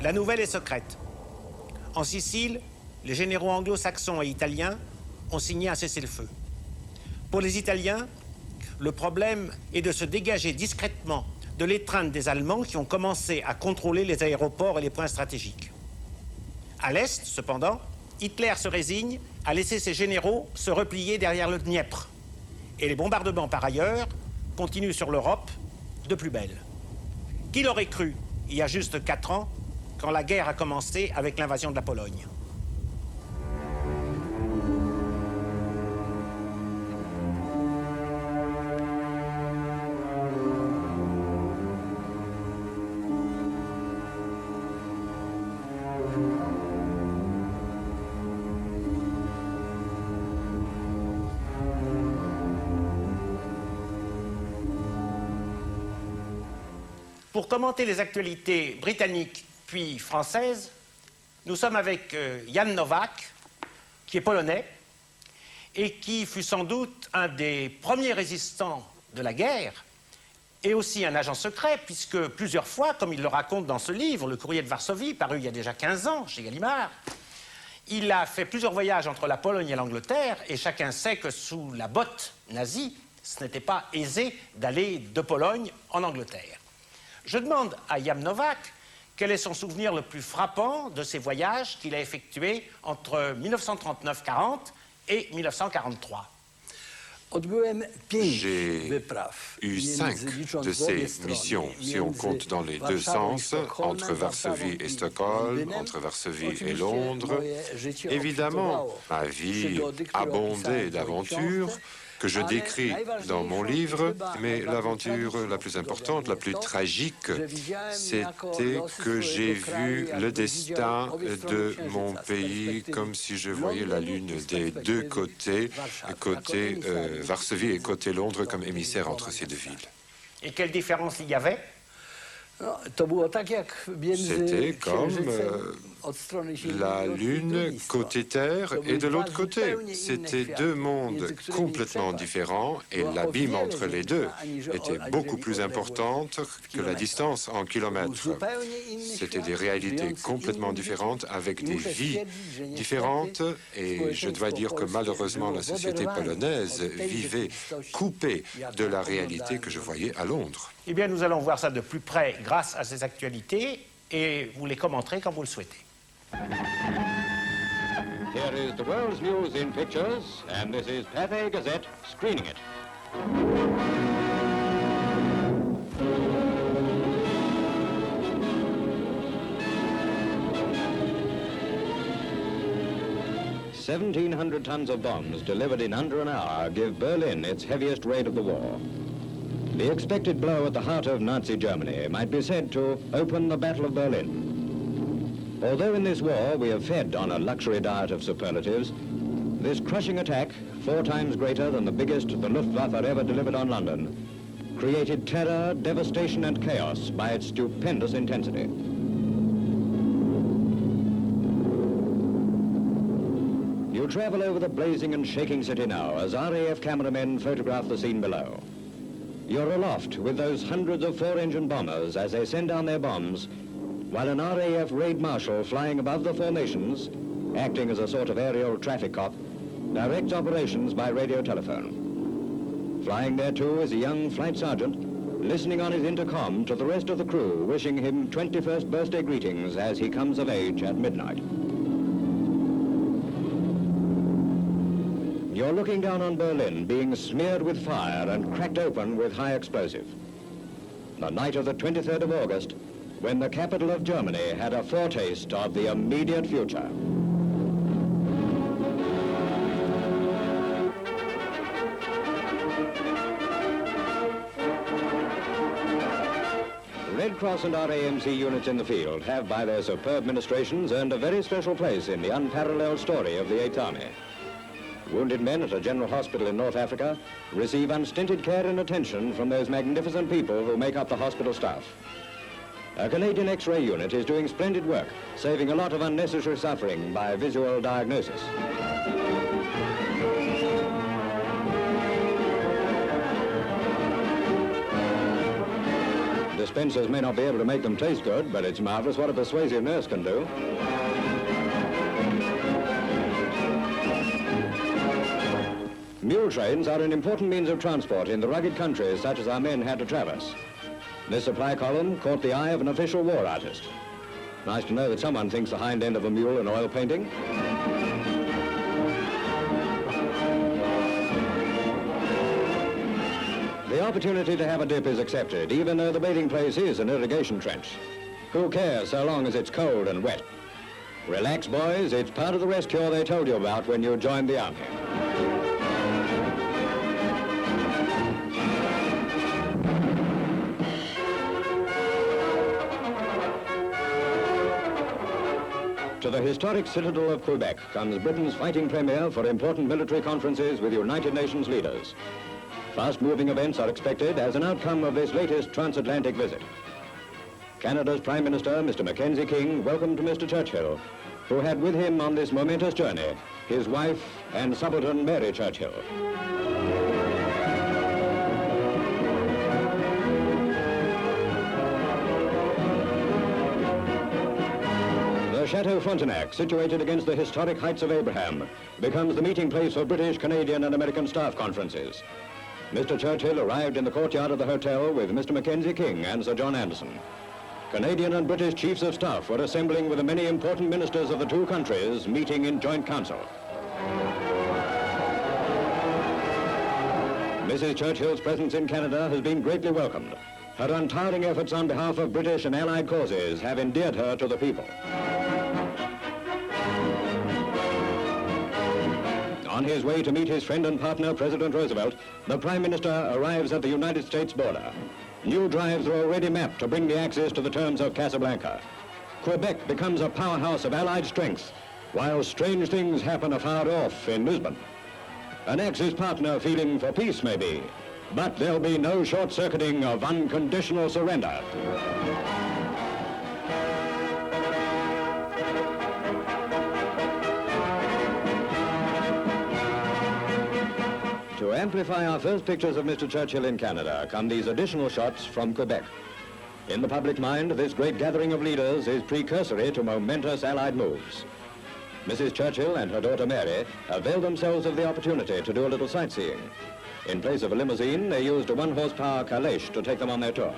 La nouvelle est secrète. En Sicile, les généraux anglo-saxons et italiens ont signé un cessez-le-feu. Pour les Italiens, le problème est de se dégager discrètement de l'étreinte des Allemands qui ont commencé à contrôler les aéroports et les points stratégiques. À l'Est, cependant, Hitler se résigne à laisser ses généraux se replier derrière le Dniepr. Et les bombardements, par ailleurs, continuent sur l'Europe de plus belle. Qui l'aurait cru, il y a juste 4 ans, quand la guerre a commencé avec l'invasion de la Pologne? Pour commenter les actualités britanniques puis françaises, nous sommes avec Jan Nowak, qui est polonais et qui fut sans doute un des premiers résistants de la guerre et aussi un agent secret, puisque plusieurs fois, comme il le raconte dans ce livre, Le Courrier de Varsovie, paru il y a déjà 15 ans chez Gallimard, il a fait plusieurs voyages entre la Pologne et l'Angleterre, et chacun sait que sous la botte nazie, ce n'était pas aisé d'aller de Pologne en Angleterre. Je demande à Jan Nowak quel est son souvenir le plus frappant de ces voyages qu'il a effectués entre 1939-40 et 1943. J'ai eu 5 de ces missions, si on compte dans les deux sens, entre Varsovie et Stockholm, entre Varsovie et Londres. Évidemment, ma vie abondait d'aventures que je décris dans mon livre, mais l'aventure la plus importante, la plus tragique, c'était que j'ai vu le destin de mon pays comme si je voyais la lune des deux côtés, côté Varsovie et côté Londres, comme émissaire entre ces deux villes. Et quelle différence il y avait? C'était comme la Lune côté Terre et de l'autre côté. C'était deux mondes complètement différents et l'abîme entre les deux était beaucoup plus importante que la distance en kilomètres. C'était des réalités complètement différentes avec des vies différentes et je dois dire que malheureusement la société polonaise vivait coupée de la réalité que je voyais à Londres. Eh bien, nous allons voir ça de plus près grâce à ces actualités et vous les commenterez quand vous le souhaitez. Here is the world's news in pictures, and this is Pathé Gazette screening it. $1,700 tons of bombs delivered in under an hour give Berlin its heaviest raid of the war. The expected blow at the heart of Nazi Germany might be said to open the Battle of Berlin. Although in this war we have fed on a luxury diet of superlatives, this crushing attack, 4 times greater than the biggest the Luftwaffe ever delivered on London, created terror, devastation and chaos by its stupendous intensity. You travel over the blazing and shaking city now as RAF cameramen photograph the scene below. You're aloft with those hundreds of 4-engine bombers as they send down their bombs, while an RAF raid marshal flying above the formations, acting as a sort of aerial traffic cop, directs operations by radio telephone. Flying there too is a young flight sergeant, listening on his intercom to the rest of the crew, wishing him 21st birthday greetings as he comes of age at midnight. You're looking down on Berlin, being smeared with fire and cracked open with high explosive. The night of the 23rd of August, when the capital of Germany had a foretaste of the immediate future. Red Cross and RAMC units in the field have, by their superb ministrations, earned a very special place in the unparalleled story of the 8th Army. Wounded men at a general hospital in North Africa receive unstinted care and attention from those magnificent people who make up the hospital staff. A Canadian X-ray unit is doing splendid work, saving a lot of unnecessary suffering by visual diagnosis. The dispensers may not be able to make them taste good, but it's marvelous what a persuasive nurse can do. Mule trains are an important means of transport in the rugged countries such as our men had to traverse. This supply column caught the eye of an official war artist. Nice to know that someone thinks the hind end of a mule an oil painting. The opportunity to have a dip is accepted, even though the bathing place is an irrigation trench. Who cares so long as it's cold and wet? Relax, boys, it's part of the rest cure they told you about when you joined the army. To the historic citadel of Quebec comes Britain's fighting premier for important military conferences with United Nations leaders. Fast-moving events are expected as an outcome of this latest transatlantic visit. Canada's Prime Minister, Mr. Mackenzie King, welcomed Mr. Churchill, who had with him on this momentous journey his wife and subaltern Mary Churchill. The Chateau Frontenac, situated against the historic Heights of Abraham, becomes the meeting place for British, Canadian, and American staff conferences. Mr. Churchill arrived in the courtyard of the hotel with Mr. Mackenzie King and Sir John Anderson. Canadian and British chiefs of staff were assembling with the many important ministers of the two countries meeting in joint council. Mrs. Churchill's presence in Canada has been greatly welcomed. Her untiring efforts on behalf of British and Allied causes have endeared her to the people. On his way to meet his friend and partner, President Roosevelt, the Prime Minister arrives at the United States border. New drives are already mapped to bring the Axis to the terms of Casablanca. Quebec becomes a powerhouse of Allied strength, while strange things happen afar off in Lisbon. An Axis partner feeling for peace, maybe, but there'll be no short-circuiting of unconditional surrender. To amplify our first pictures of Mr. Churchill in Canada come these additional shots from Quebec. In the public mind, this great gathering of leaders is precursory to momentous Allied moves. Mrs. Churchill and her daughter Mary availed themselves of the opportunity to do a little sightseeing. In place of a limousine, they used a one-horsepower calèche to take them on their tour.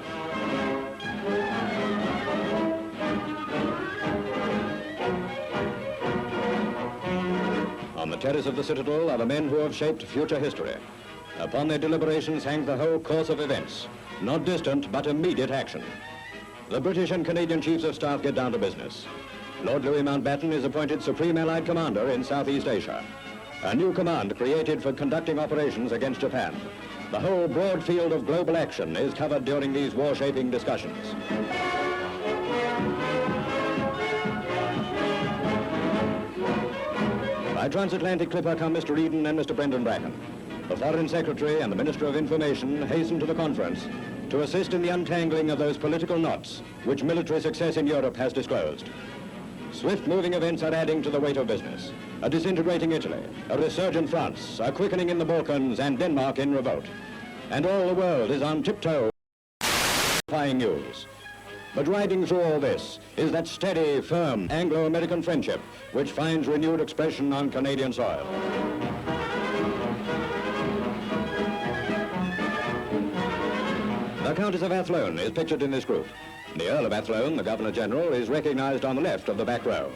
On the terrace of the Citadel are the men who have shaped future history. Upon their deliberations hang the whole course of events, not distant but immediate action. The British and Canadian chiefs of staff get down to business. Lord Louis Mountbatten is appointed Supreme Allied Commander in Southeast Asia, a new command created for conducting operations against Japan. The whole broad field of global action is covered during these war-shaping discussions. By transatlantic clipper come Mr. Eden and Mr. Brendan Bracken. The Foreign Secretary and the Minister of Information hasten to the conference to assist in the untangling of those political knots which military success in Europe has disclosed. Swift-moving events are adding to the weight of business. A disintegrating Italy, a resurgent France, a quickening in the Balkans, and Denmark in revolt. And all the world is on tiptoe, terrifying news. But riding through all this is that steady, firm Anglo-American friendship which finds renewed expression on Canadian soil. The Countess of Athlone is pictured in this group. The Earl of Athlone, the Governor-General, is recognized on the left of the back row.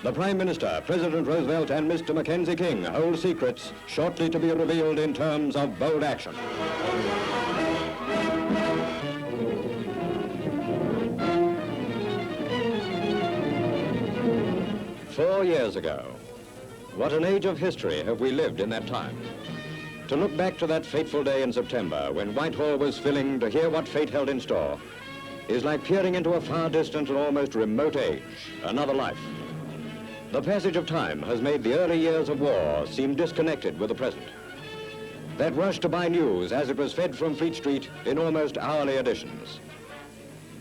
The Prime Minister, President Roosevelt, and Mr. Mackenzie King hold secrets shortly to be revealed in terms of bold action. "4 years ago. What an age of history have we lived in that time. To look back to that fateful day in September when Whitehall was filling to hear what fate held in store is like peering into a far distant and almost remote age, another life. The passage of time has made the early years of war seem disconnected with the present. That rush to buy news as it was fed from Fleet Street in almost hourly editions.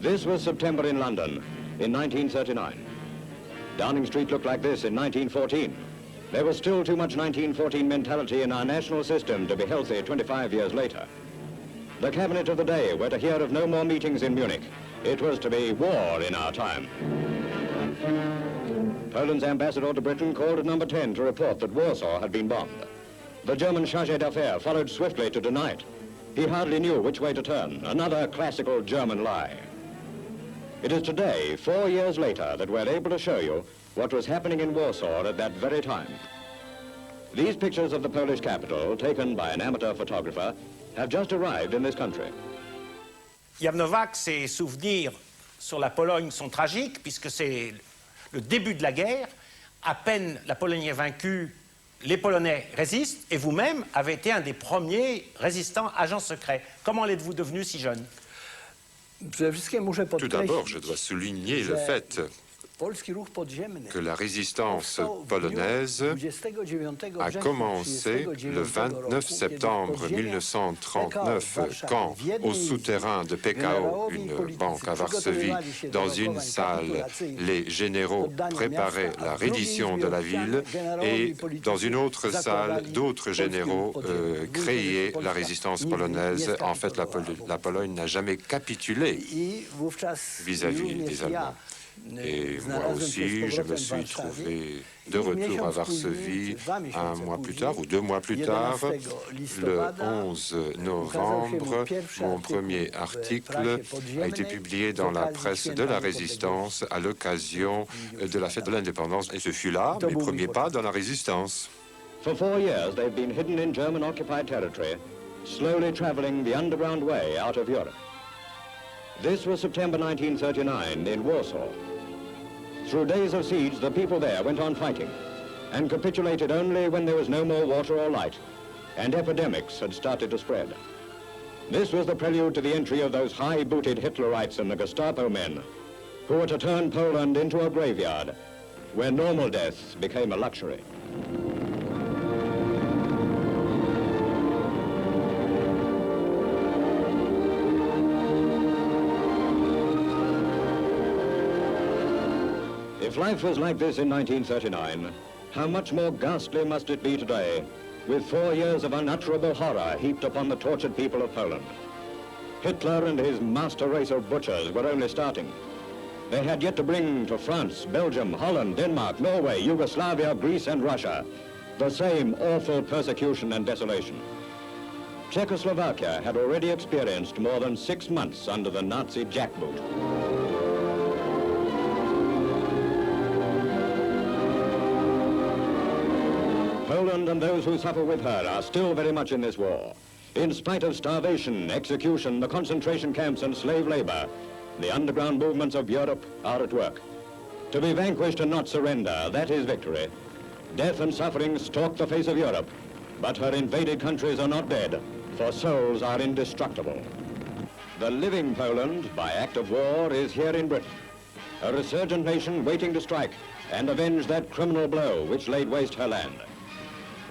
This was September in London in 1939. Downing Street looked like this in 1914. There was still too much 1914 mentality in our national system to be healthy 25 years later. The cabinet of the day were to hear of no more meetings in Munich. It was to be war in our time. Poland's ambassador to Britain called at number 10 to report that Warsaw had been bombed. The German chargé d'affaires followed swiftly to deny it. He hardly knew which way to turn, another classical German lie. It is today, 4 years later, that we're able to show you what was happening in Warsaw at that very time. These pictures of the Polish capital, taken by an amateur photographer, have just arrived in this country. Jan Nowak, ses souvenirs sur la Pologne sont tragiques, puisque c'est le début de la guerre. À peine la Pologne est vaincue, les Polonais résistent, et vous-même avez été un des premiers résistants agents secrets. Comment l'êtes-vous devenu si jeune? Tout d'abord, je dois souligner le fait que la résistance polonaise a commencé le 29 septembre 1939, quand, au souterrain de PKO, une banque à Varsovie, dans une salle, les généraux préparaient la reddition de la ville, et dans une autre salle, d'autres généraux créaient la résistance polonaise. En fait, la Pologne n'a jamais capitulé vis-à-vis des Allemands. Et moi aussi, je me suis trouvé de retour à Varsovie un mois plus tard, ou 2 mois plus tard, le 11 novembre. Mon premier article a été publié dans la presse de la Résistance à l'occasion de la fête de l'indépendance. Et ce fut là mes premiers pas dans la Résistance. For 4 years, they've been hidden in German-occupied territory, slowly traveling the underground way out of Europe. This was September 1939 in Warsaw. Through days of siege, the people there went on fighting and capitulated only when there was no more water or light, and epidemics had started to spread. This was the prelude to the entry of those high-booted Hitlerites and the Gestapo men who were to turn Poland into a graveyard where normal death became a luxury. If life was like this in 1939, how much more ghastly must it be today, with 4 years of unutterable horror heaped upon the tortured people of Poland. Hitler and his master race of butchers were only starting. They had yet to bring to France, Belgium, Holland, Denmark, Norway, Yugoslavia, Greece and Russia the same awful persecution and desolation. Czechoslovakia had already experienced more than 6 months under the Nazi jackboot. Poland and those who suffer with her are still very much in this war. In spite of starvation, execution, the concentration camps and slave labor, the underground movements of Europe are at work. To be vanquished and not surrender, that is victory. Death and suffering stalk the face of Europe, but her invaded countries are not dead, for souls are indestructible. The living Poland, by act of war, is here in Britain, a resurgent nation waiting to strike and avenge that criminal blow which laid waste her land.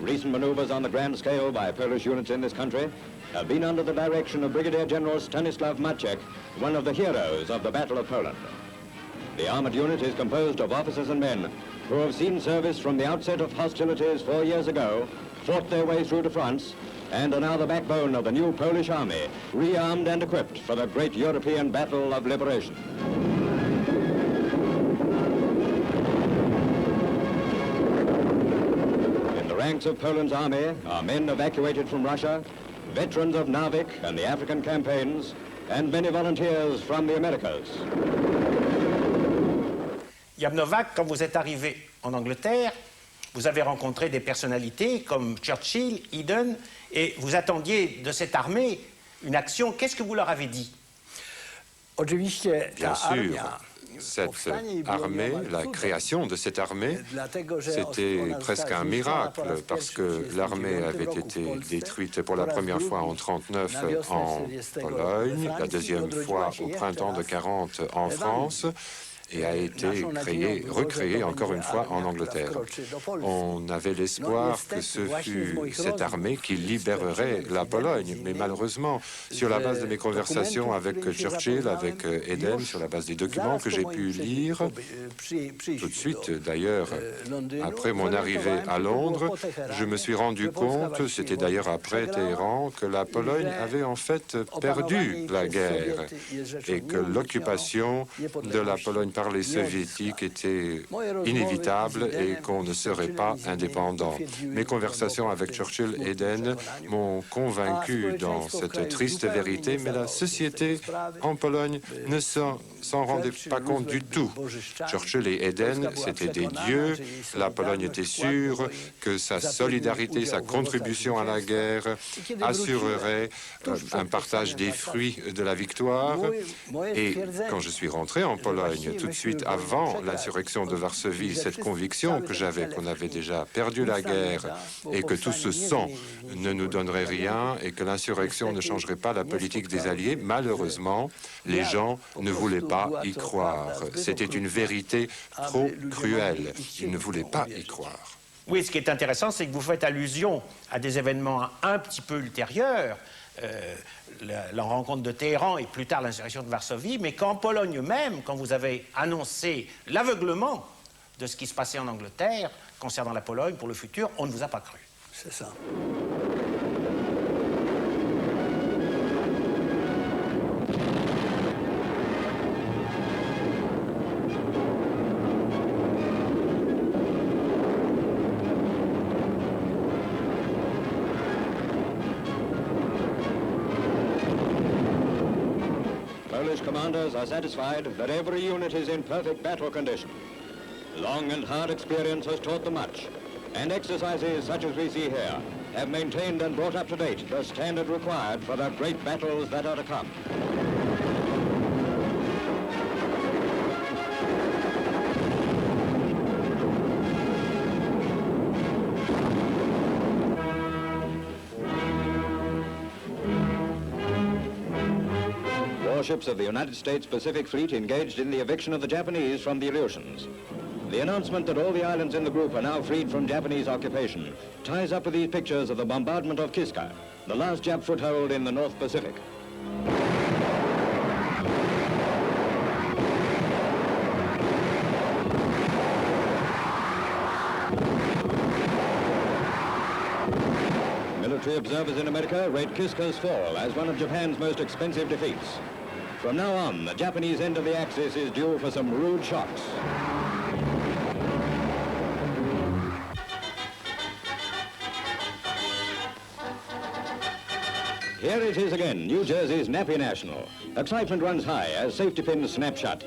Recent maneuvers on the grand scale by Polish units in this country have been under the direction of Brigadier General Stanislav Maciek, one of the heroes of the Battle of Poland. The armored unit is composed of officers and men who have seen service from the outset of hostilities 4 years ago, fought their way through to France, and are now the backbone of the new Polish army, rearmed and equipped for the great European battle of liberation. Ranks of Poland's army are men evacuated from Russia, veterans of Narvik and the African campaigns, and many volunteers from the Americas. Jan Nowak, quand vous êtes arrivé en Angleterre, vous avez rencontré des personnalités comme Churchill, Eden, et vous attendiez de cette armée une action. Qu'est-ce que vous leur avez dit? Bien sûr. Cette armée, la création de cette armée, c'était presque un miracle parce que l'armée avait été détruite pour la première fois en 1939 en Pologne, la deuxième fois au printemps de 1940 en France. et a été recréé encore une fois en Angleterre. On avait l'espoir que ce fût cette armée qui libérerait la Pologne, mais malheureusement, sur la base de mes conversations avec Churchill, avec Eden, sur la base des documents que j'ai pu lire, tout de suite d'ailleurs, après mon arrivée à Londres, je me suis rendu compte, c'était d'ailleurs après Téhéran, que la Pologne avait en fait perdu la guerre et que l'occupation de la Pologne par les Soviétiques était inévitable et qu'on ne serait pas indépendant. Mes conversations avec Churchill et Eden m'ont convaincu dans cette triste vérité, mais la société en Pologne ne s'en rendait pas compte du tout. Churchill et Eden, c'étaient des dieux. La Pologne était sûre que sa solidarité, sa contribution à la guerre assurerait un partage des fruits de la victoire. Et quand je suis rentré en Pologne, tout de suite avant l'insurrection de Varsovie, cette conviction que j'avais qu'on avait déjà perdu la guerre et que tout ce sang ne nous donnerait rien et que l'insurrection ne changerait pas la politique des Alliés, malheureusement, les gens ne voulaient pas y croire. C'était une vérité trop cruelle. Ils ne voulaient pas y croire. Oui, ce qui est intéressant, c'est que vous faites allusion à des événements un petit peu ultérieurs, la rencontre de Téhéran et plus tard l'insurrection de Varsovie, mais qu'en Pologne même, quand vous avez annoncé l'aveuglement de ce qui se passait en Angleterre concernant la Pologne pour le futur, on ne vous a pas cru. C'est ça. Polish commanders are satisfied that every unit is in perfect battle condition. Long and hard experience has taught them much, and exercises such as we see here have maintained and brought up to date the standard required for the great battles that are to come. Warships of the United States Pacific Fleet engaged in the eviction of the Japanese from the Aleutians. The announcement that all the islands in the group are now freed from Japanese occupation ties up with these pictures of the bombardment of Kiska, the last Jap foothold in the North Pacific. Military observers in America rate Kiska's fall as one of Japan's most expensive defeats. From now on, the Japanese end of the Axis is due for some rude shocks. Here it is again, New Jersey's Nappy National. Excitement runs high as safety pins snap shut.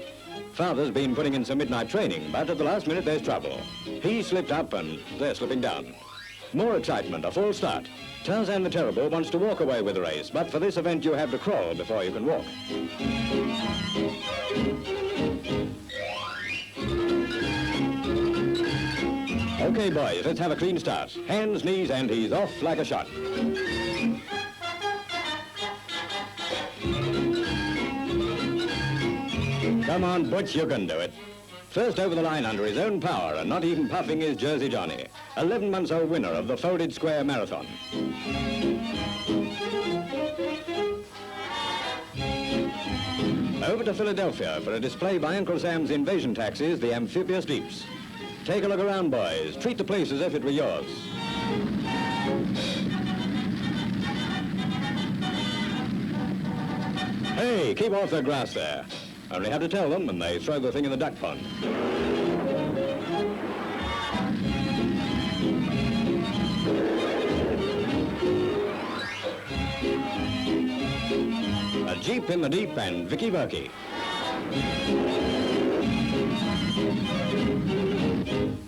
Father's been putting in some midnight training, but at the last minute there's trouble. He slipped up and they're slipping down. More excitement, a full start. Tarzan the Terrible wants to walk away with the race, but for this event you have to crawl before you can walk. Okay, boys, let's have a clean start. Hands, knees, and he's off like a shot. Come on, Butch, you can do it. First over the line under his own power, and not even puffing, is Jersey Johnny, 11-month-old winner of the Folded Square Marathon. Over to Philadelphia for a display by Uncle Sam's invasion taxis, the amphibious Deeps. Take a look around, boys. Treat the place as if it were yours. Hey, keep off the grass there. Only had to tell them, and they throw the thing in the duck pond. A Jeep in the Deep and Vicky Berkey.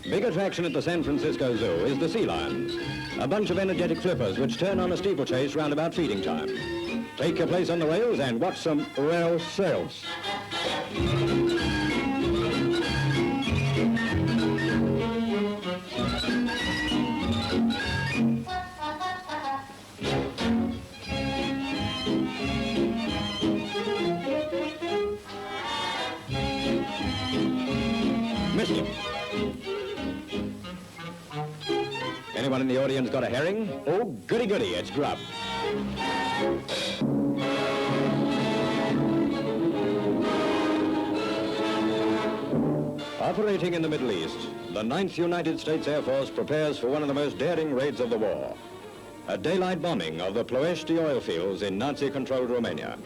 Big attraction at the San Francisco Zoo is the sea lions, a bunch of energetic flippers which turn on a steeplechase round about feeding time. Take your place on the rails and watch some rail sails. Anyone in the audience got a herring? Oh, goody goody, it's grub. Operating in the Middle East, the 9th United States Air Force prepares for one of the most daring raids of the war. A daylight bombing of the Ploiești oil fields in Nazi-controlled Romania.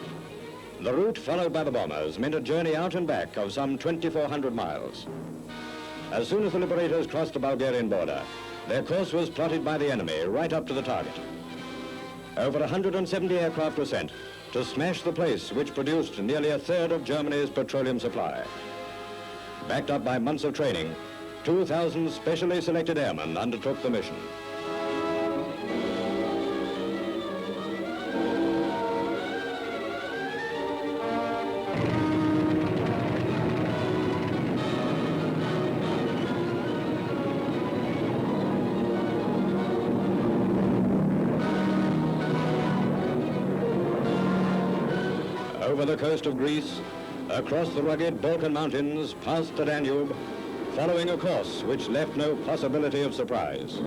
The route followed by the bombers meant a journey out and back of some 2,400 miles. As soon as the liberators crossed the Bulgarian border, their course was plotted by the enemy right up to the target. Over 170 aircraft were sent to smash the place which produced nearly a third of Germany's petroleum supply. Backed up by months of training, 2,000 specially selected airmen undertook the mission. Over the coast of Greece, across the rugged Balkan Mountains, past the Danube, following a course which left no possibility of surprise.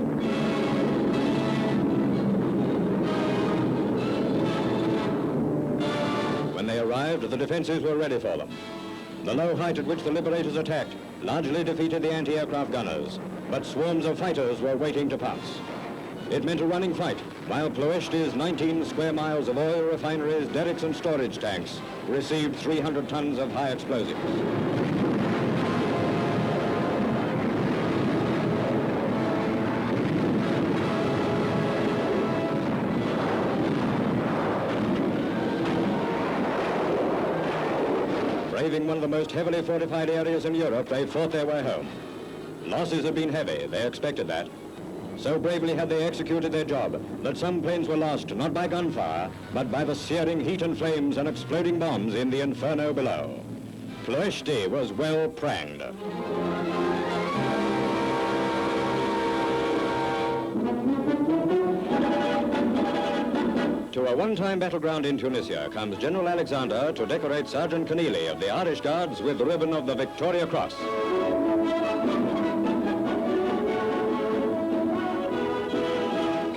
When they arrived, the defenses were ready for them. The low height at which the liberators attacked largely defeated the anti-aircraft gunners, but swarms of fighters were waiting to pounce. It meant a running fight, while Ploiești's 19 square miles of oil refineries, derricks and storage tanks received 300 tons of high explosives. Braving one of the most heavily fortified areas in Europe, they fought their way home. Losses had been heavy, they expected that. So bravely had they executed their job that some planes were lost not by gunfire, but by the searing heat and flames and exploding bombs in the inferno below. Ploiești was well pranged. To a one-time battleground in Tunisia comes General Alexander to decorate Sergeant Keneally of the Irish Guards with the ribbon of the Victoria Cross.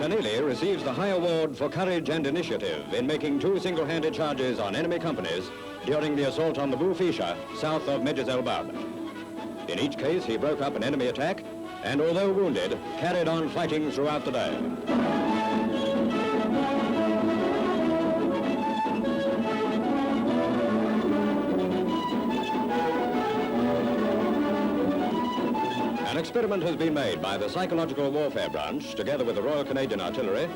Keneally receives the high award for courage and initiative in making 2 single-handed charges on enemy companies during the assault on the Bou Fisha, south of Medjez el-Bab. In each case, he broke up an enemy attack and, although wounded, carried on fighting throughout the day. An experiment has been made by the Psychological Warfare Branch, together with the Royal Canadian Artillery,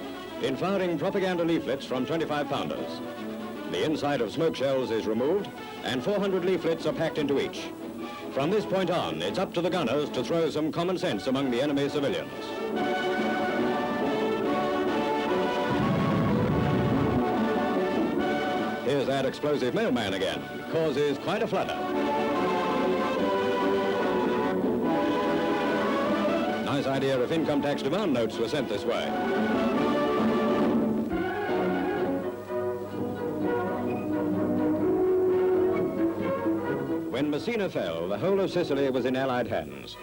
in firing propaganda leaflets from 25-pounders. The inside of smoke shells is removed, and 400 leaflets are packed into each. From this point on, it's up to the gunners to throw some common sense among the enemy civilians. Here's that explosive mailman again. Causes quite a flutter. Nice idea if income tax demand notes were sent this way. When Messina fell, the whole of Sicily was in Allied hands.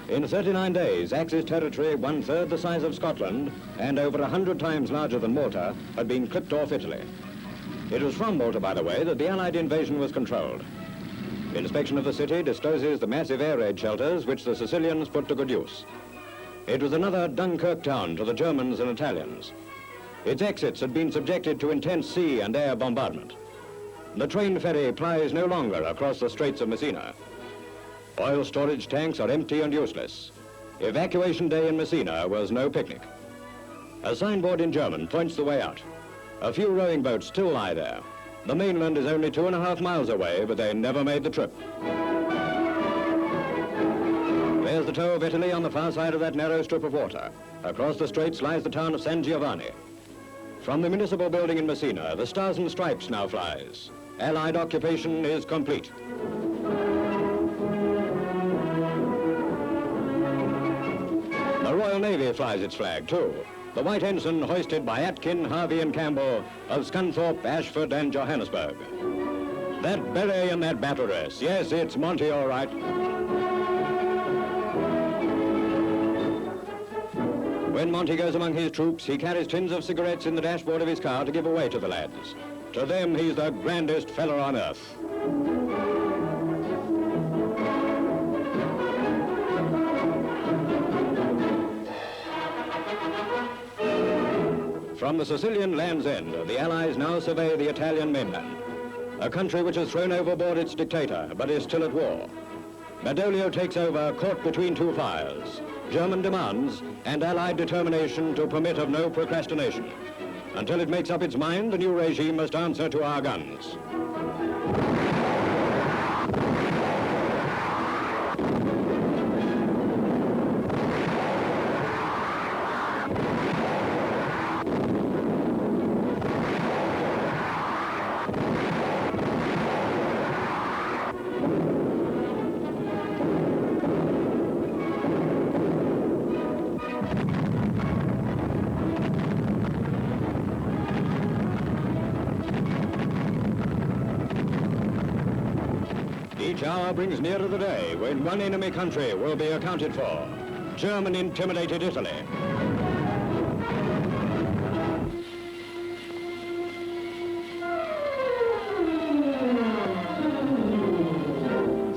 In 39 days, Axis territory, 1/3 the size of Scotland and over 100 times larger than Malta, had been clipped off Italy. It was from Malta, by the way, that the Allied invasion was controlled. Inspection of the city discloses the massive air raid shelters which the Sicilians put to good use. It was another Dunkirk town to the Germans and Italians. Its exits had been subjected to intense sea and air bombardment. The train ferry plies no longer across the Straits of Messina. Oil storage tanks are empty and useless. Evacuation day in Messina was no picnic. A signboard in German points the way out. A few rowing boats still lie there. The mainland is only 2.5 miles away, but they never made the trip. There's the toe of Italy on the far side of that narrow strip of water. Across the straits lies the town of San Giovanni. From the municipal building in Messina, the Stars and Stripes now flies. Allied occupation is complete. The Royal Navy flies its flag, too. The white ensign hoisted by Atkin, Harvey and Campbell of Scunthorpe, Ashford and Johannesburg. That beret and that battle dress. Yes, it's Monty, all right. When Monty goes among his troops, he carries tins of cigarettes in the dashboard of his car to give away to the lads. To them, he's the grandest fella on earth. From the Sicilian Land's End, the Allies now survey the Italian mainland, a country which has thrown overboard its dictator, but is still at war. Badoglio takes over, caught between two fires, German demands and Allied determination to permit of no procrastination. Until it makes up its mind, the new regime must answer to our guns. Each hour brings nearer the day when one enemy country will be accounted for. German intimidated Italy.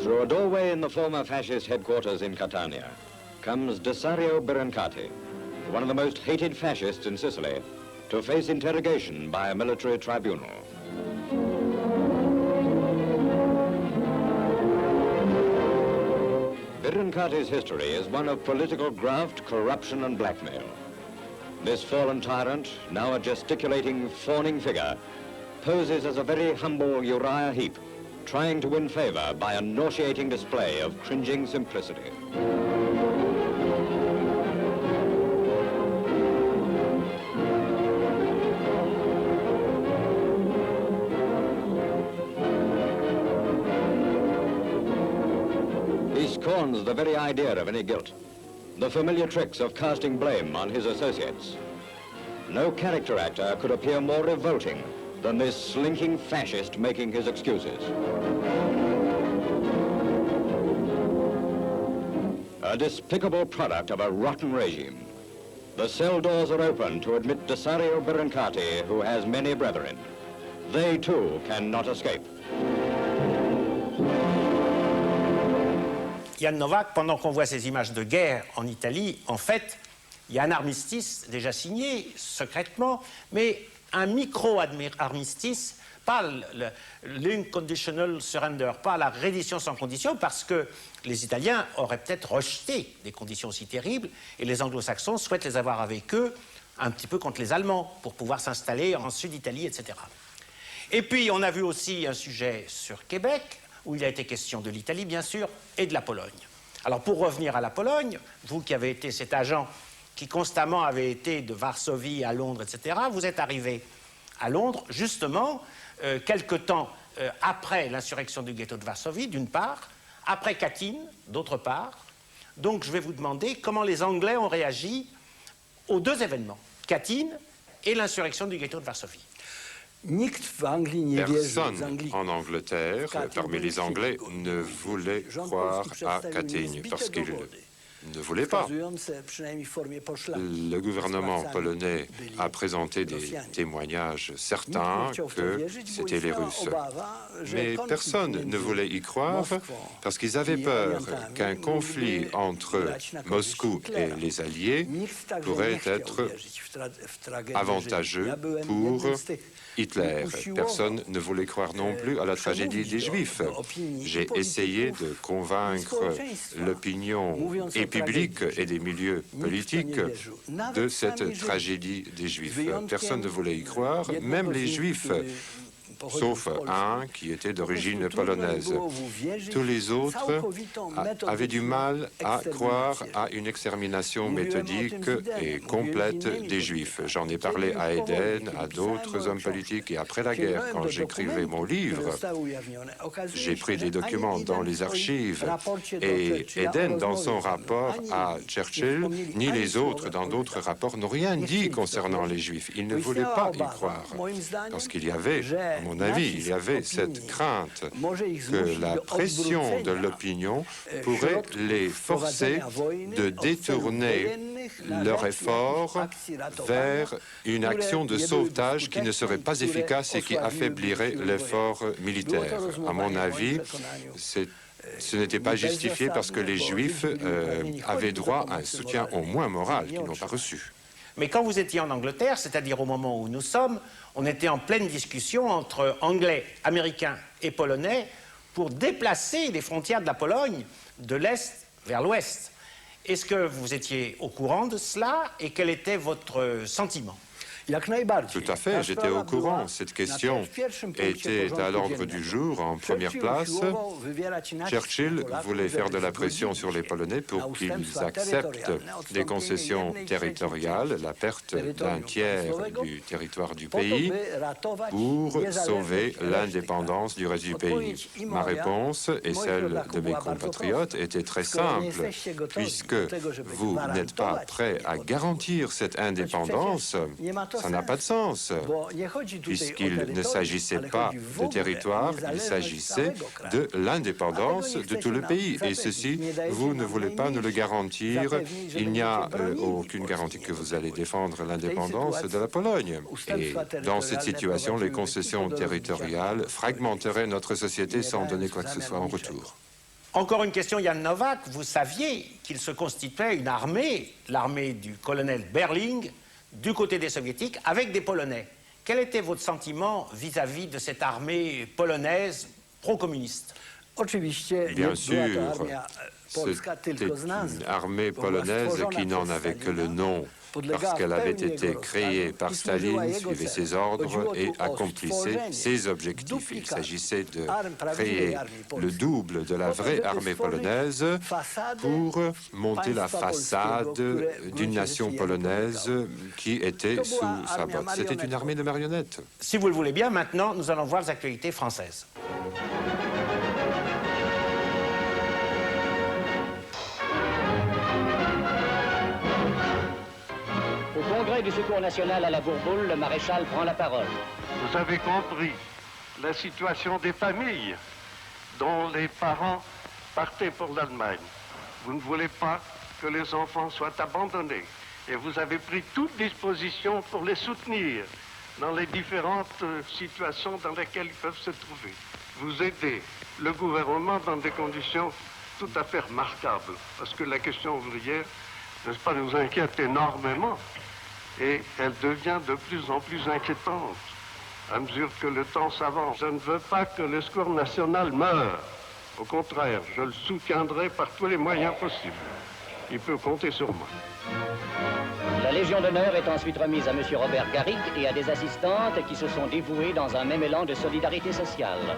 Through a doorway in the former fascist headquarters in Catania comes Desario Berancati, one of the most hated fascists in Sicily, to face interrogation by a military tribunal. Berancati's history is one of political graft, corruption, and blackmail. This fallen tyrant, now a gesticulating, fawning figure, poses as a very humble Uriah Heep, trying to win favor by a nauseating display of cringing simplicity. He scorns the very idea of any guilt, the familiar tricks of casting blame on his associates. No character actor could appear more revolting than this slinking fascist making his excuses. A despicable product of a rotten regime. The cell doors are open to admit Desario Berancati, who has many brethren. They too cannot escape. Jan Novak, pendant qu'on voit ces images de guerre en Italie, en fait, il y a un armistice déjà signé secrètement, mais un micro-armistice, pas l'unconditional surrender, pas la reddition sans condition, parce que les Italiens auraient peut-être rejeté des conditions aussi terribles, et les Anglo-Saxons souhaitent les avoir avec eux, un petit peu contre les Allemands, pour pouvoir s'installer en Sud-Italie, etc. Et puis, on a vu aussi un sujet sur Québec, où il a été question de l'Italie, bien sûr, et de la Pologne. Alors, pour revenir à la Pologne, vous qui avez été cet agent qui constamment avait été de Varsovie à Londres, etc., vous êtes arrivé à Londres, justement, quelque temps après l'insurrection du ghetto de Varsovie, d'une part, après Katyn, d'autre part. Donc, je vais vous demander comment les Anglais ont réagi aux deux événements, Katyn et l'insurrection du ghetto de Varsovie. Personne en Angleterre, parmi les Anglais, ne voulait croire à Katyn parce qu'il ne voulait pas. Le gouvernement polonais a présenté des témoignages certains que c'était les Russes. Mais personne ne voulait y croire parce qu'ils avaient peur qu'un conflit entre Moscou et les Alliés pourrait être avantageux pour Hitler. Personne ne voulait croire non plus à la tragédie des Juifs. J'ai essayé de convaincre l'opinion et publique et des milieux politiques de cette tragédie des Juifs. Personne ne voulait y croire, même les Juifs, sauf un qui était d'origine polonaise. Tous les autres avaient du mal à croire à une extermination méthodique et complète des Juifs. J'en ai parlé à Eden, à d'autres hommes politiques, et après la guerre, quand j'écrivais mon livre, j'ai pris des documents dans les archives, et Eden, dans son rapport à Churchill, ni les autres, dans d'autres rapports, n'ont rien dit concernant les Juifs. Ils ne voulaient pas y croire, parce qu'il y avait, à mon avis, il y avait cette crainte que la pression de l'opinion pourrait les forcer de détourner leur effort vers une action de sauvetage qui ne serait pas efficace et qui affaiblirait l'effort militaire. À mon avis, ce n'était pas justifié parce que les Juifs avaient droit à un soutien au moins moral qu'ils n'ont pas reçu. Mais quand vous étiez en Angleterre, c'est-à-dire au moment où nous sommes, on était en pleine discussion entre Anglais, Américains et Polonais pour déplacer les frontières de la Pologne de l'Est vers l'Ouest. Est-ce que vous étiez au courant de cela et quel était votre sentiment ? Tout à fait, j'étais au courant. Cette question était à l'ordre du jour, en première place. Churchill voulait faire de la pression sur les Polonais pour qu'ils acceptent des concessions territoriales, la perte d'un tiers du territoire du pays, pour sauver l'indépendance du reste du pays. Ma réponse et celle de mes compatriotes était très simple. Puisque vous n'êtes pas prêt à garantir cette indépendance, ça n'a pas de sens, puisqu'il ne s'agissait pas de territoire, il s'agissait de l'indépendance de tout le pays. Et ceci, vous ne voulez pas nous le garantir. Il n'y a aucune garantie que vous allez défendre l'indépendance de la Pologne. Et dans cette situation, les concessions territoriales fragmenteraient notre société sans donner quoi que ce soit en retour. Encore une question, Jan Nowak. Vous saviez qu'il se constituait une armée, l'armée du colonel Berling, du côté des Soviétiques, avec des Polonais. Quel était votre sentiment vis-à-vis de cette armée polonaise pro-communiste? Bien sûr, c'était une armée polonaise qui n'en avait que le nom, parce qu'elle avait été créée par Staline, suivait ses ordres et accomplissait ses objectifs. Il s'agissait de créer le double de la vraie armée polonaise pour monter la façade d'une nation polonaise qui était sous sa botte. C'était une armée de marionnettes. Si vous le voulez bien, maintenant, nous allons voir les actualités françaises. Au Congrès du Secours national à la Bourboule, le maréchal prend la parole. Vous avez compris la situation des familles dont les parents partaient pour l'Allemagne. Vous ne voulez pas que les enfants soient abandonnés et vous avez pris toutes dispositions pour les soutenir dans les différentes situations dans lesquelles ils peuvent se trouver. Vous aidez le gouvernement dans des conditions tout à fait remarquables parce que la question ouvrière, n'est-ce pas, nous inquiète énormément. Et elle devient de plus en plus inquiétante à mesure que le temps s'avance. Je ne veux pas que le Secours national meure. Au contraire, je le soutiendrai par tous les moyens possibles. Il peut compter sur moi. La Légion d'honneur est ensuite remise à M. Robert Garrigue et à des assistantes qui se sont dévouées dans un même élan de solidarité sociale.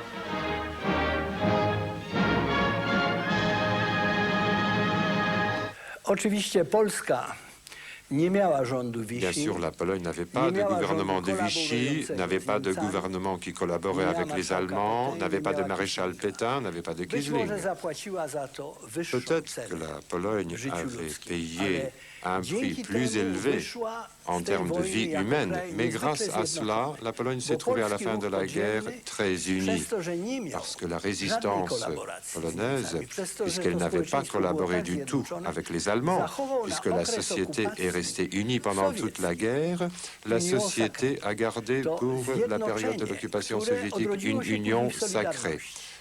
Oczywiście Polska Bien sûr, la Pologne n'avait pas de gouvernement de Vichy, n'avait pas de gouvernement qui collaborait avec les Allemands, n'avait pas de maréchal Pétain, n'avait pas de Quisling. Peut-être que la Pologne avait payé un prix plus élevé en termes de vie humaine, mais grâce à cela, la Pologne s'est trouvée à la fin de la guerre très unie, parce que la résistance polonaise, puisqu'elle n'avait pas collaboré du tout avec les Allemands, puisque la société est restée unie pendant toute la guerre, la société a gardé pour la période de l'occupation soviétique une union sacrée,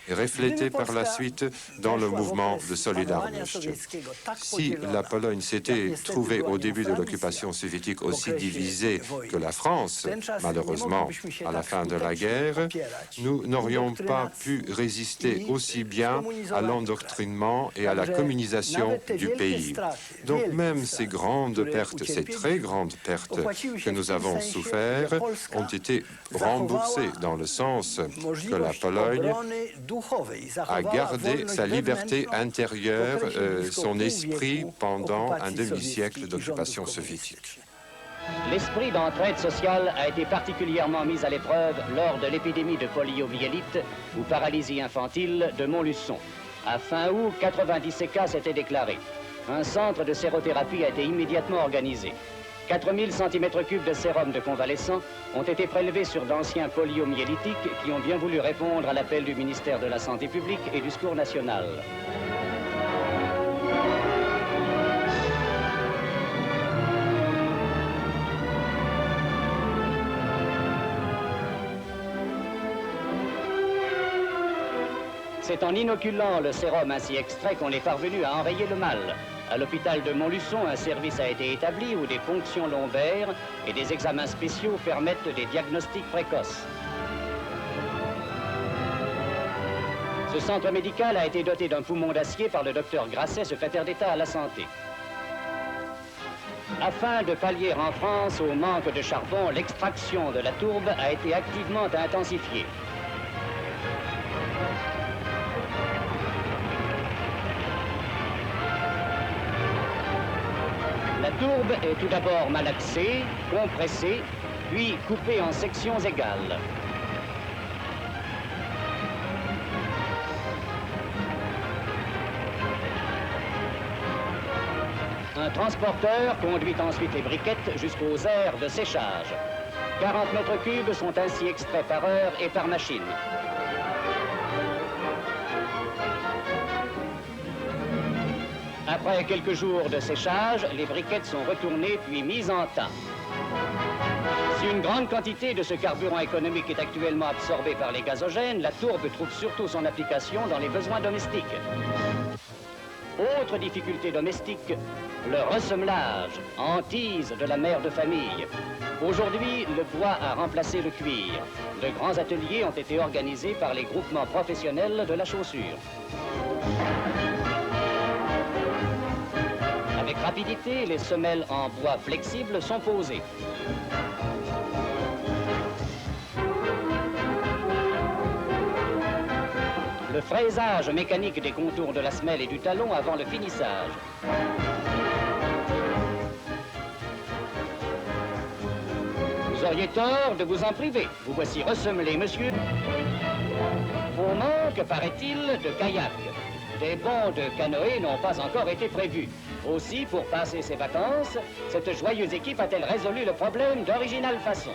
reflété par la suite dans le mouvement de Solidarność. Si la Pologne s'était trouvée au début de l'occupation soviétique aussi divisée que la France, malheureusement, à la fin de la guerre, nous n'aurions pas pu résister aussi bien à l'endoctrinement et à la communisation du pays. Donc même ces grandes pertes, ces très grandes pertes que nous avons souffert ont été remboursées dans le sens que la Pologne a gardé sa liberté intérieure, son esprit pendant un demi-siècle d'occupation soviétique. L'esprit d'entraide sociale a été particulièrement mis à l'épreuve lors de l'épidémie de poliomyélite ou paralysie infantile de Montluçon. À fin août, 97 cas s'étaient déclarés. Un centre de sérothérapie a été immédiatement organisé. 4000 cm3 de sérum de convalescents ont été prélevés sur d'anciens poliomyélytiques qui ont bien voulu répondre à l'appel du ministère de la Santé publique et du Secours national. C'est en inoculant le sérum ainsi extrait qu'on est parvenu à enrayer le mal. À l'hôpital de Montluçon, un service a été établi où des ponctions lombaires et des examens spéciaux permettent des diagnostics précoces. Ce centre médical a été doté d'un poumon d'acier par le docteur Grasset, secrétaire d'État à la Santé. Afin de pallier en France au manque de charbon, l'extraction de la tourbe a été activement intensifiée. La tourbe est tout d'abord malaxée, compressée, puis coupée en sections égales. Un transporteur conduit ensuite les briquettes jusqu'aux aires de séchage. 40 m3 sont ainsi extraits par heure et par machine. Après quelques jours de séchage, les briquettes sont retournées puis mises en tas. Si une grande quantité de ce carburant économique est actuellement absorbée par les gazogènes, la tourbe trouve surtout son application dans les besoins domestiques. Autre difficulté domestique, le ressemelage, hantise de la mère de famille. Aujourd'hui, le bois a remplacé le cuir. De grands ateliers ont été organisés par les groupements professionnels de la chaussure. Avec rapidité, les semelles en bois flexible sont posées. Le fraisage mécanique des contours de la semelle et du talon avant le finissage. Vous auriez tort de vous en priver. Vous voici ressemelé, monsieur. On manque, paraît-il, de kayak. Des bons de canoë n'ont pas encore été prévus. Aussi, pour passer ses vacances, cette joyeuse équipe a-t-elle résolu le problème d'originale façon.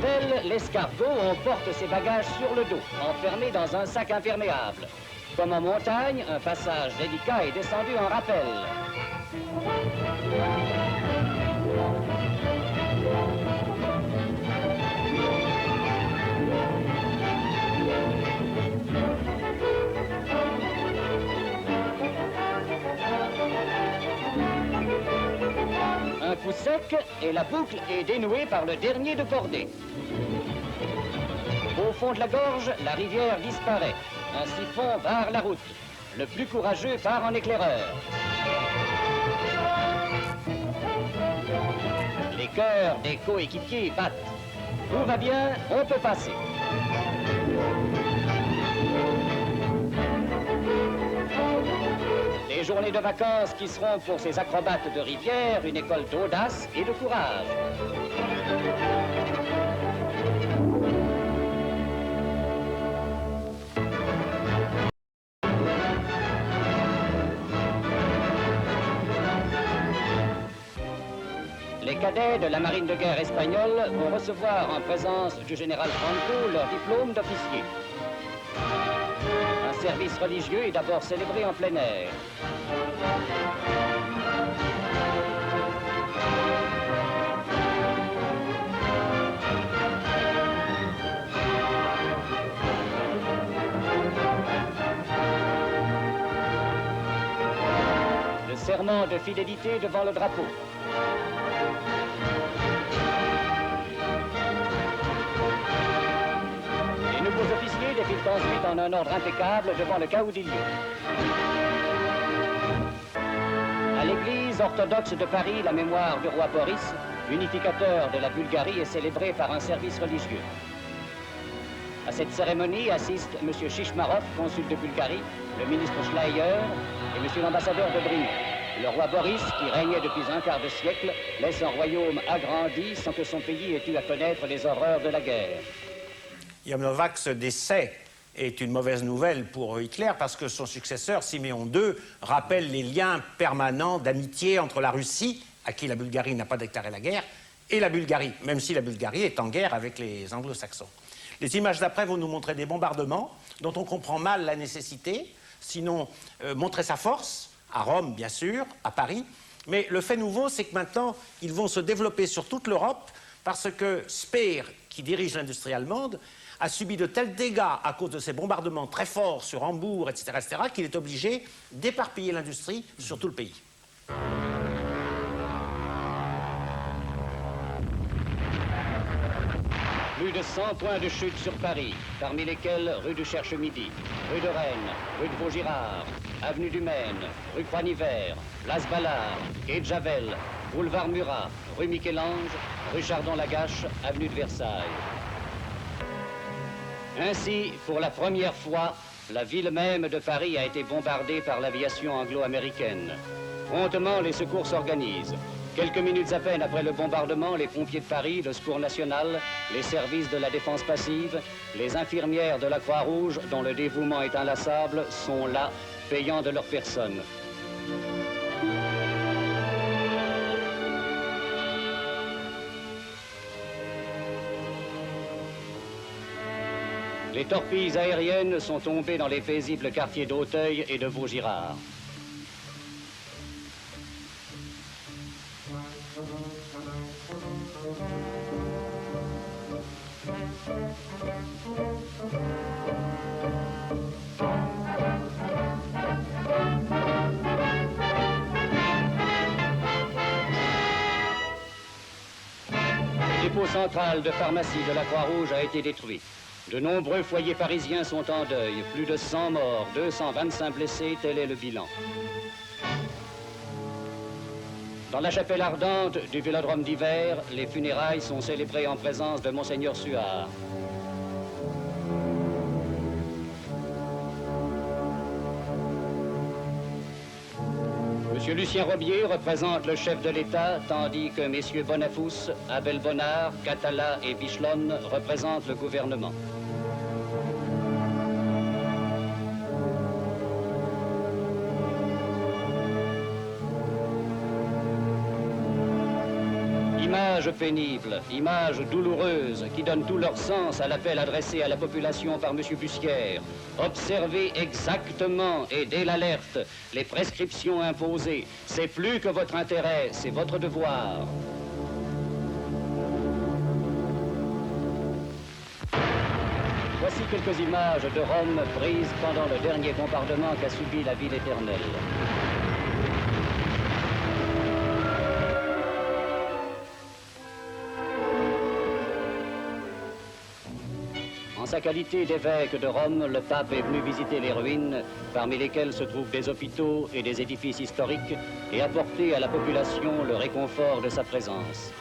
Tel l'escargot, on porte ses bagages sur le dos, enfermés dans un sac imperméable. Comme en montagne, un passage délicat est descendu en rappel. Un coup sec et la boucle est dénouée par le dernier de cordée. Au fond de la gorge, la rivière disparaît. Un siphon barre la route. Le plus courageux part en éclaireur. Les cœurs des coéquipiers battent. Tout va bien, on peut passer. Des journées de vacances qui seront pour ces acrobates de rivière une école d'audace et de courage. Les cadets de la marine de guerre espagnole vont recevoir en présence du général Franco leur diplôme d'officier. Un service religieux est d'abord célébré en plein air. Le serment de fidélité devant le drapeau. Les nouveaux officiers défilent ensuite en un ordre impeccable devant le caudillo. À l'église orthodoxe de Paris, la mémoire du roi Boris, unificateur de la Bulgarie, est célébrée par un service religieux. À cette cérémonie assistent M. Chichmarov, consul de Bulgarie, le ministre Schleyer et M. l'ambassadeur de Brno. Le roi Boris, qui régnait depuis un quart de siècle, laisse un royaume agrandi sans que son pays ait eu à connaître les horreurs de la guerre. Guillaume Novak se décède est une mauvaise nouvelle pour Hitler parce que son successeur, Siméon II, rappelle les liens permanents d'amitié entre la Russie, à qui la Bulgarie n'a pas déclaré la guerre, et la Bulgarie, même si la Bulgarie est en guerre avec les anglo-saxons. Les images d'après vont nous montrer des bombardements dont on comprend mal la nécessité, sinon montrer sa force, à Rome bien sûr, à Paris, mais le fait nouveau c'est que maintenant ils vont se développer sur toute l'Europe parce que Speer, qui dirige l'industrie allemande, a subi de tels dégâts à cause de ces bombardements très forts sur Hambourg, etc., qu'il est obligé d'éparpiller l'industrie sur tout le pays. Plus de 100 points de chute sur Paris, parmi lesquels rue du Cherche-Midi, rue de Rennes, rue de Vaugirard, avenue du Maine, rue Croix-Nivert, place Ballard, quai de Javel, boulevard Murat, rue Michel-Ange, rue Chardon-Lagache, avenue de Versailles. Ainsi, pour la première fois, la ville même de Paris a été bombardée par l'aviation anglo-américaine. Promptement, les secours s'organisent. Quelques minutes à peine après le bombardement, les pompiers de Paris, le Secours national, les services de la défense passive, les infirmières de la Croix-Rouge, dont le dévouement est inlassable, sont là, payant de leur personne. Les torpilles aériennes sont tombées dans les paisibles quartiers d'Auteuil et de Vaugirard. Le dépôt central de pharmacie de la Croix-Rouge a été détruit. De nombreux foyers parisiens sont en deuil. Plus de 100 morts, 225 blessés, tel est le bilan. Dans la chapelle ardente du Vélodrome d'hiver, les funérailles sont célébrées en présence de Monseigneur Suard. Monsieur Lucien Robier représente le chef de l'État, tandis que messieurs Bonafous, Abel Bonnard, Catala et Bichelonne représentent le gouvernement. Images pénibles, images douloureuses qui donnent tout leur sens à l'appel adressé à la population par M. Busquière. Observez exactement et dès l'alerte les prescriptions imposées. C'est plus que votre intérêt, c'est votre devoir. Voici quelques images de Rome prises pendant le dernier bombardement qu'a subi la ville éternelle. En sa qualité d'évêque de Rome, le pape est venu visiter les ruines, parmi lesquelles se trouvent des hôpitaux et des édifices historiques, et apporter à la population le réconfort de sa présence.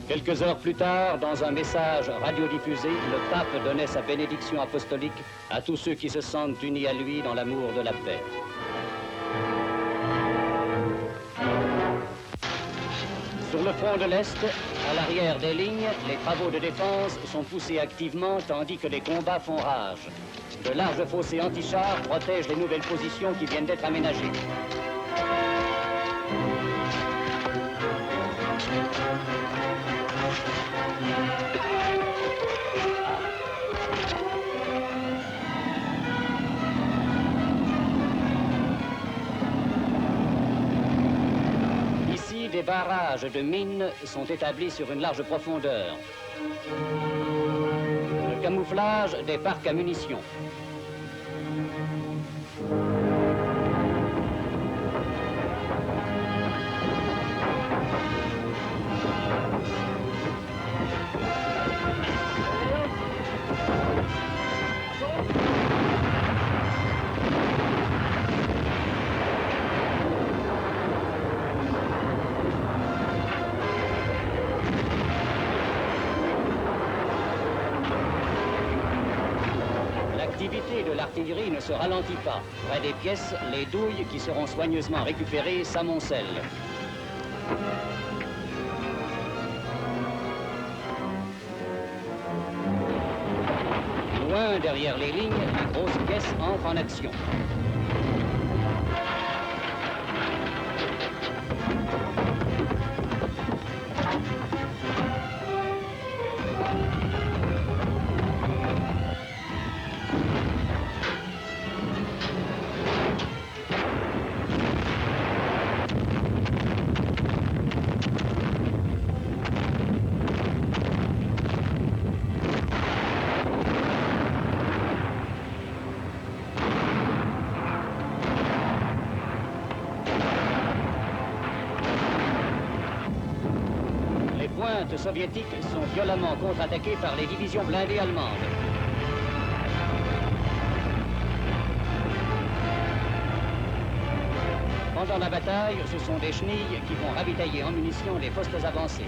Quelques heures plus tard, dans un message radiodiffusé, le pape donnait sa bénédiction apostolique à tous ceux qui se sentent unis à lui dans l'amour de la paix. Sur le front de l'Est, à l'arrière des lignes, les travaux de défense sont poussés activement tandis que les combats font rage. De larges fossés anti-chars protègent les nouvelles positions qui viennent d'être aménagées. Des barrages de mines sont établis sur une large profondeur. Le camouflage des parcs à munitions. L'activité de l'artillerie ne se ralentit pas. Près des pièces, les douilles qui seront soigneusement récupérées s'amoncellent. loin derrière les lignes, la grosse pièce entre en action. Les pointes soviétiques sont violemment contre-attaquées par les divisions blindées allemandes. Pendant la bataille, ce sont des chenilles qui vont ravitailler en munitions les postes avancés.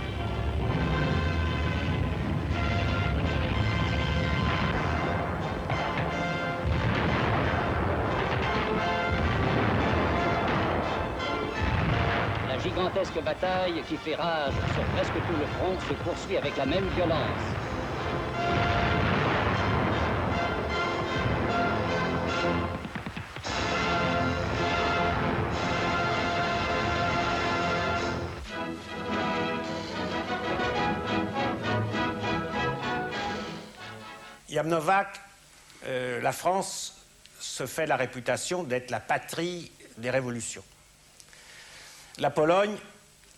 La gigantesque bataille qui fait rage sur presque tout le front se poursuit avec la même violence. Yamnovac, la France se fait la réputation d'être la patrie des révolutions. La Pologne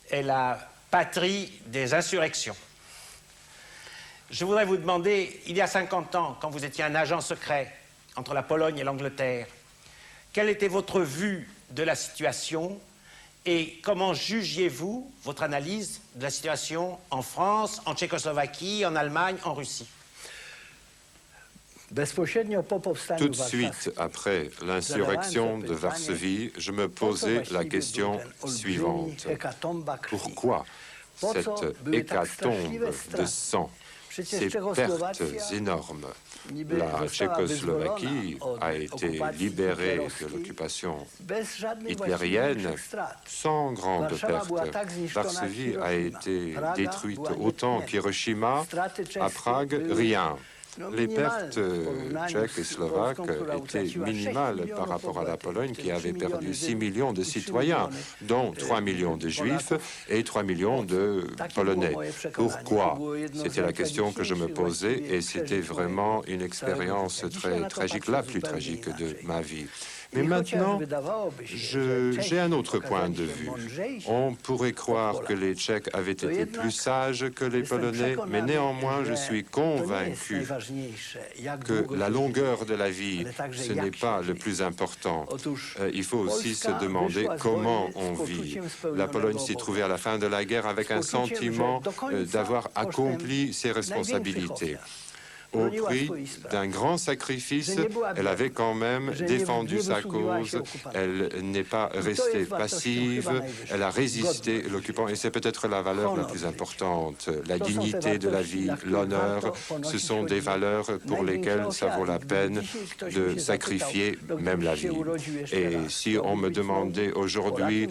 est la patrie des insurrections. Je voudrais vous demander, il y a 50 ans, quand vous étiez un agent secret entre la Pologne et l'Angleterre, quelle était votre vue de la situation et comment jugiez-vous votre analyse de la situation en France, en Tchécoslovaquie, en Allemagne, en Russie? Tout de suite après l'insurrection de Varsovie, je me posais la question suivante. Pourquoi cette hécatombe de sang, ces pertes énormes? La Tchécoslovaquie a été libérée de l'occupation hitlérienne sans grande perte. Varsovie a été détruite autant qu'Hiroshima. À Prague, rien. Les pertes tchèques et slovaques étaient minimales par rapport à la Pologne qui avait perdu 6 millions de citoyens, dont 3 millions de Juifs et 3 millions de Polonais. Pourquoi? C'était la question que je me posais et c'était vraiment une expérience très tragique, la plus tragique de ma vie. Mais maintenant, j'ai un autre point de vue. On pourrait croire que les Tchèques avaient été plus sages que les Polonais, mais néanmoins, je suis convaincu que la longueur de la vie, ce n'est pas le plus important. Il faut aussi se demander comment on vit. La Pologne s'est trouvée à la fin de la guerre avec un sentiment d'avoir accompli ses responsabilités. Au prix d'un grand sacrifice, elle avait quand même défendu sa cause. Elle n'est pas restée passive, elle a résisté à l'occupant. Et c'est peut-être la valeur la plus importante. La dignité de la vie, l'honneur, ce sont des valeurs pour lesquelles ça vaut la peine de sacrifier même la vie. Et si on me demandait aujourd'hui,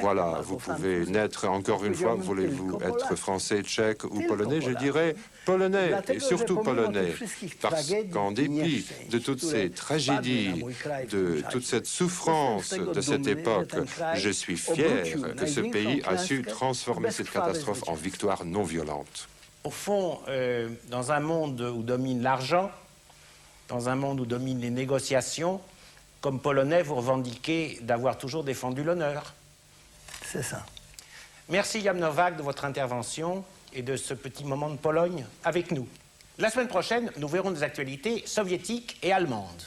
voilà, vous pouvez naître encore une fois, voulez-vous être français, tchèque ou polonais, je dirais polonais, et surtout polonais, parce qu'en dépit de toutes ces tragédies, de toute cette souffrance de cette époque, je suis fier que ce pays a su transformer cette catastrophe en victoire non violente. Au fond, dans un monde où domine l'argent, dans un monde où dominent les négociations, comme Polonais, vous revendiquez d'avoir toujours défendu l'honneur. C'est ça. Merci Yamnovac de votre intervention et de ce petit moment de Pologne avec nous. La semaine prochaine, nous verrons des actualités soviétiques et allemandes.